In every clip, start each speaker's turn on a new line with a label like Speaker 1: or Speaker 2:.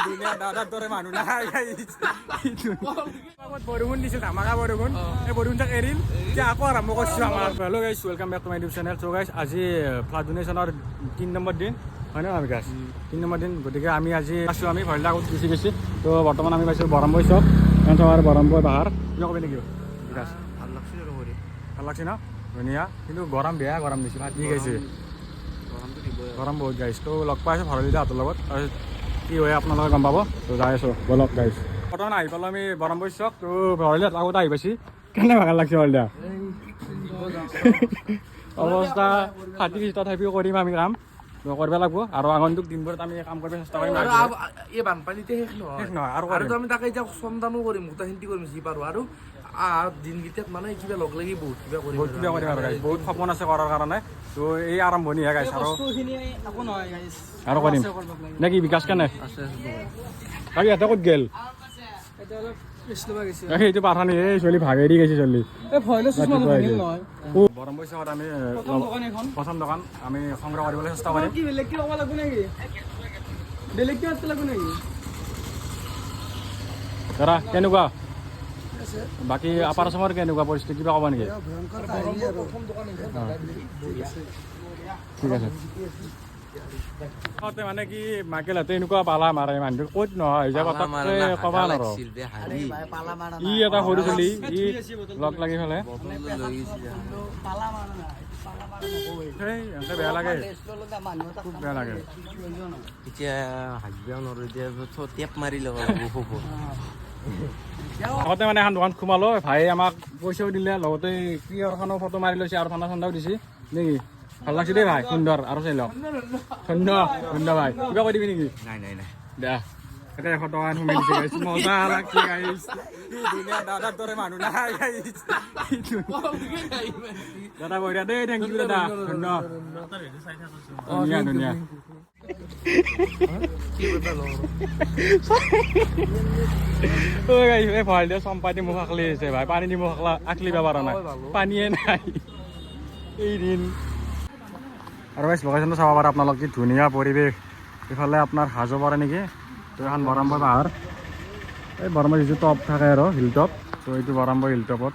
Speaker 1: ধুনীয়া দাদাৰ দৰে মানুহ নাই বৰষুণ দিছিল ধামাকা বৰষুণ এই বৰষুণ তাক এৰিল এতিয়া আকৌ আৰম্ভ কৰিছোঁ আমাৰ hello' guys welcome back to my YouTube channel so' guys আজি ফ্লাড ডোনেশ্যনৰ 3 নম্বৰ দিন হয় ন বিকাশ 3 নম্বৰ দিন গতিকে আমি আজি আছোঁ আমি ভৰিলা আগত গুচি গৈছোঁ তো বৰ্তমান আমি পাইছোঁ বৰম্বৈ চক আৰু বৰম্বৈ পাহাৰ কিবা ক'বি নেকি বিকাশ ভাল লাগছে ন ধুনীয়া কিন্তু গৰম বেয়া গৰম দিছে ভাত দি গাইছে গৰম বহুত গাইছ তো লগ পাই আছোঁ ভৰলিদা হাতৰ লগত তাৰপিছত কি হয় আপোনালোকে গম পাব তো যাই আছোঁ বলক গাইছ বৰ্তমান আহি পালোঁ আমি বৰম্বৈ চক তো ভৰলিদাত আগত আহি পাইছি কেনে ভাল লাগছে ভৰলিদা অৱস্থা ফাটি গৈছে তথাপিও কৰিম আমি কাম কৰিব লাগিব আৰু আগন্তুক দিনবোৰত আমি কাম কৰিব চেষ্টা কৰিম
Speaker 2: এই বানপানীতে শেষ নহয় আৰু আমি তাকে এতিয়া শ্ৰমদানো কৰিম গোটেইখিনি কৰিম যি পাৰোঁ আৰু দিনকেইটাত মানে কিবা লগ লাগি বহুত কিবা কৰিম
Speaker 1: বহুত সপোন আছে কৰাৰ কাৰণে তো এই আৰম্ভণিহে গাইছ আৰু কৰিম নে কি বিকাশ কেনে আৰু ইয়াতে ক'ত গেল সেইটো পাঠানি এই চলি ভাগেৰি গৈছে চলি বৰম্বৈ চকত আমি প্ৰথম দোকান আমি সংগ্ৰহ কৰিবলৈ চেষ্টা কৰিম দাদা কেনেকুৱা বাকী আপাৰ আছামৰ কেনেকুৱা পৰিস্থিতি কিবা ক'ব নেকি ঠিক আছে মানে কি মাইকেলহঁতে এনেকুৱা পালা মাৰে মানুহটো ক'ত নহয় যে পটককে ক'বা নোৱাৰো ই এটা সৰু চলি ই লগ লাগি পেলাই বেয়া লাগে খুব বেয়া লাগে
Speaker 2: এতিয়া হাজিৰাও নোৱাৰোঁ এতিয়া টেপ মাৰি ল'ব
Speaker 1: আগতে মানে এখন দোকান সোমালো ভাই আমাক পইচাও দিলে লগতে ক্লিয়াৰখনো ফটো মাৰি লৈছে আৰু ঠাণ্ডা ঠাণ্ডাও দিছে নেকি ভাল লাগছে দেই ভাই সুন্দৰ আৰু চাই লওক ধন্য ভাই কিবা কৈ দিবি নেকি
Speaker 2: নাই
Speaker 1: দে এটা 100 টকা সোমাই দিছে গাইছ মজা লাগছে গাইছ ধুনীয়া দাদাৰ দৰে মানুহ নাই গাইছ দাদা বঢ়িয়া দেই থেংক ইউ দাদা ধুনীয়া ভাল দিয়া চম্পা দি মুখ আঁকলি আহিছে ভাই পানী দি মুখ আঁকলিব পৰা নাই পানীয়ে নাই এইদিন আৰু গাইছ লোকেশ্যনটো চাব পাৰে আপোনালোক কি ধুনীয়া পৰিৱেশ ইফালে আপোনাৰ হাজো পৰে নেকি তো এখন বৰম্বৈ পাহাৰ এই বৰম্বৈ যিটো টপ থাকে আৰু হিল টপ তো এইটো বৰম্বৈ হিল টপত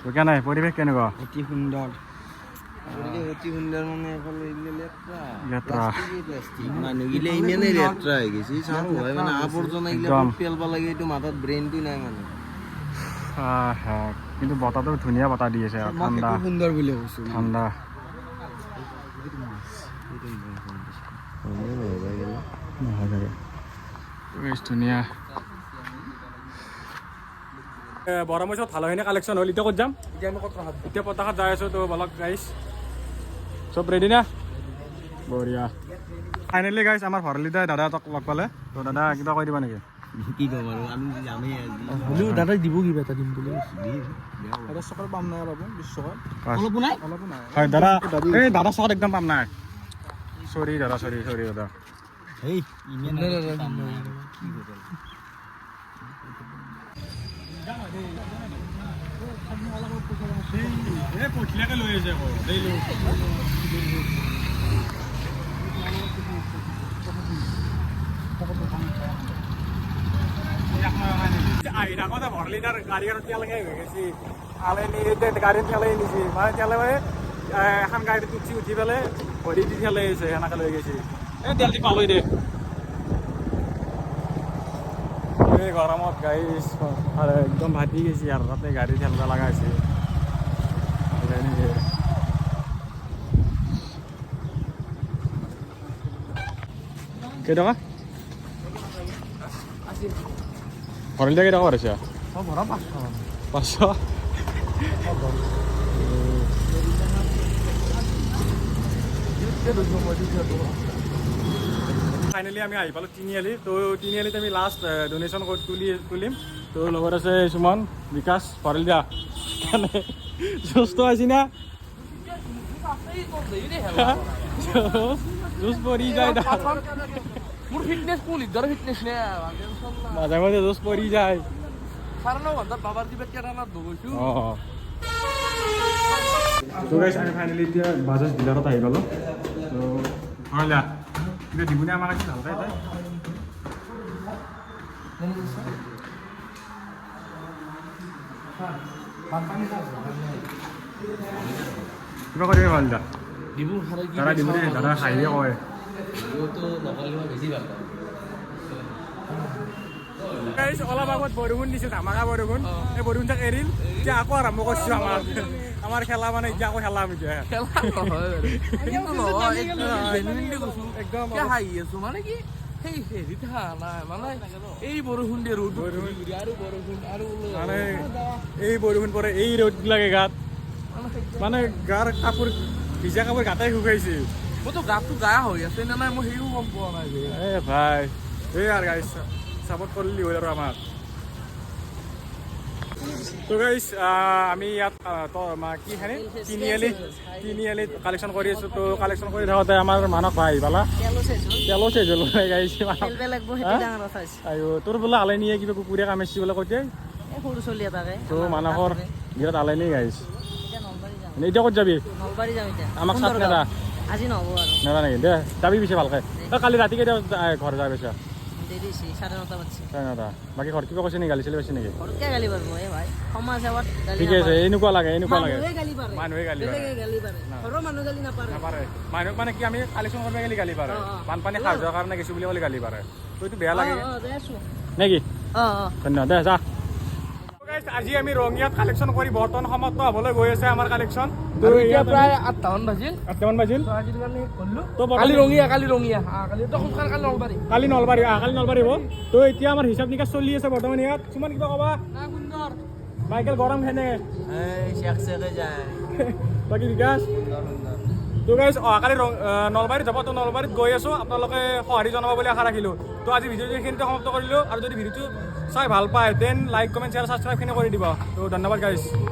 Speaker 1: তো কেনে পৰিৱেশ কেনেকুৱা
Speaker 2: অতি সুন্দৰ মানে
Speaker 1: লেতেৰা
Speaker 2: মানুহগিলা ইমানেই লেতেৰা হৈ গৈছে মানে আৱৰ্জনা পেলাব লাগে এইটো মাথাত ব্ৰেইনটো নাই মানে
Speaker 1: কিন্তু বতাহটো ধুনীয়া বতাহ দি আছে ঠাণ্ডা
Speaker 2: সুন্দৰ বুলি কৈছোঁ
Speaker 1: ঠাণ্ডা ধুনীয়া বৰম্বৈ চত ভালেখিনি কালেকশ্যন হ'ল এতিয়া ক'ত যাম এতিয়া পতাকাত যাই আছোঁ তো বলক গাইছ চব ৰেডি না বঢ়িয়া ফাইনেলি গাইছ আমাৰ ভৰলিদাই দাদা এটাক লগ পালে তো দাদা কিবা কৈ দিবা নেকি
Speaker 2: কি ক'ম আৰু আমি যামেই হ'লেও দাদাই দিব কিবা এটা দিম বুলি চকৰ পাম নাই অলপ অলপো নাই
Speaker 1: হয় দাদা এই দাদা চকত একদম পাম নাই চৰি দাদা পঠিয়াকে লৈ আছে আহি থাকোঁতে ভৰলিদাৰ গাড়ী আৰু তেলকে হৈ গৈছে গাড়ীত তেলেই নিছে মানে তেলে এখন গাড়ীত উঠি পেলাই ভৰি দি তেলে আহিছে সেনেকে লৈ গৈছে এই তেল দি পালোঁ দে এই গৰমত গাড়ী একদম ভাতি গৈছে আৰু তাতে গাড়ী ঠেলবা লগা হৈছে কেইটকা ভৰলিদা কেইটকা কৰিছে 500 ফাইনেলি আমি আহি পালোঁ তিনিআলি তো তিনিআলিত আমি লাষ্ট ডোনেশ্যন তুলিম তো লগত আছে সুমন বিকাশ ভৰলিদা কেনে সুস্থ আছি না জুচ পৰি যায়
Speaker 2: মোৰ ফিটনেছ ফুল ইদাৰ ফিটনেছ নে
Speaker 1: মাজে মাজে জুচ পৰি যায়
Speaker 2: 9.5 ঘণ্টাত বাবাৰ কিবাত কেৰালাত দৌৰিছোঁ
Speaker 1: তো গাইছ আমি ফাইনেলি এতিয়া বাজাজ ডিলাৰত আহি পালোঁ তো ভৰলিদা কিবা দিবনে আমাক ভালকৈ কিবা কৰিব ভাল দা
Speaker 2: ডিবু খালে কি
Speaker 1: দাদা দিব দেই দাদা খাইয়ে কয় গাইছ অলপ আগত বৰষুণ দিছিল ধামাকা বৰষুণ এই বৰষুণ যাক এৰিল এতিয়া আকৌ আৰম্ভ কৰিছোঁ আমাৰ খেলা মানে এতিয়া আকৌ খেলাম এতিয়া একদম
Speaker 2: মানে কি সেই হেৰিত নাই মানে এই বৰষুণ দিয়ে ৰ'দ আৰু বৰষুণ আৰু
Speaker 1: মানে এই বৰষুণ পৰে এই ৰ'দ লাগে গাত মানে গাৰ কাপোৰ ভিজা কাপোৰ গাতেই শুকাইছে
Speaker 2: মইতো গাটো গায়া হৈ আছে নে নাই মই সেইও গম পোৱা নাই যে
Speaker 1: এ ভাই এই আৰু গাইছ চাপৰ্ট কৰিলি হ'ল আৰু আমাক তো গাইছ আমি ইয়াত কি খানি তিনিআলিত কালেকশ্যন কৰি আছোঁ তো কালেকশ্যন কৰি থাকোঁতে আমাৰ মানস ভাই পালা তেলো চেজ হ'ল গাইছ আৰু তোৰ বোলে আলাই নিয়ে কিবা কুকুৰে কামাইছি বোলে কৈছে
Speaker 3: সৰু চলি এটাকে
Speaker 1: তো মানসৰ বিৰাট আলাই নি গাইছ এতিয়া ক'ত যাবি
Speaker 3: নলবাৰী যাম এতিয়া
Speaker 1: আমাক চাট নেদা
Speaker 3: আজি নহ'ব আৰু
Speaker 1: নেদা নেকি দে যাবি পিছে ভালকৈ কালি ৰাতি কেতিয়া ঘৰ যাবি পিছে
Speaker 3: দেৰি 9:30 বাজছে
Speaker 1: নেদা বাকী ঘৰত কিবা কৈছে নেকি গালি চালি পাইছে নেকি
Speaker 3: ঘৰতকে গালি পাৰিব এই ভাই সমাজ সেৱাত গালি
Speaker 1: ঠিকে আছে এনেকুৱা লাগে
Speaker 3: মানুহে গালি পাৰে
Speaker 1: মানুহে গালি পাৰে
Speaker 3: বেলেগে গালি পাৰে ঘৰৰ মানুহ গালি নাপাৰে
Speaker 1: নাপাৰে মানুহক মানে কি আমি কালেকশ্যন কৰিব গেলি গালি পাৰে বানপানী খাই যোৱাৰ কাৰণে গেছোঁ বুলি ক'লে গালি পাৰে তো এইটো বেয়া লাগে
Speaker 3: দে আছো
Speaker 1: নেকি
Speaker 3: অ
Speaker 1: ধন্যবাদ দে যা আজি আমি ৰঙিয়াত কালেকশ্যন কৰি বৰ্তমান সমাপ্ত হ'বলৈ গৈ আছে আমাৰ কালেকশ্যন
Speaker 2: আৰু এতিয়া প্ৰায় 8টামান বাজিল
Speaker 1: 8টামান বাজিল
Speaker 2: আজিৰ কাৰণে কৰিলোঁ
Speaker 1: তো
Speaker 2: কালি ৰঙিয়া কালি তো সোনকালে কালি নলবাৰী
Speaker 1: কালি নলবাৰী হ'ব তো এতিয়া আমাৰ হিচাপ নিকাচ চলি আছে বৰ্তমান ইয়াত কিছুমান কিবা ক'বা
Speaker 2: সুন্দৰ
Speaker 1: মাইকেল গৰম খেনে
Speaker 3: যায়
Speaker 1: বাকী বিকাশ তো গাইজ অহাকালি নলবাৰীত যাব তো নলবাৰীত গৈ আছোঁ আপোনালোকে সঁহাৰি জনাব বুলি আশা ৰাখিলোঁ তো আজি ভিডিঅ'টো এইখিনিতে সমাপ্ত কৰিলোঁ আৰু যদি ভিডিঅ'টো চাই ভাল পায় দেন লাইক কমেণ্ট শ্বেয়াৰ ছাবস্ক্ৰাইবখিনি কৰি দিব তো ধন্যবাদ গাইজ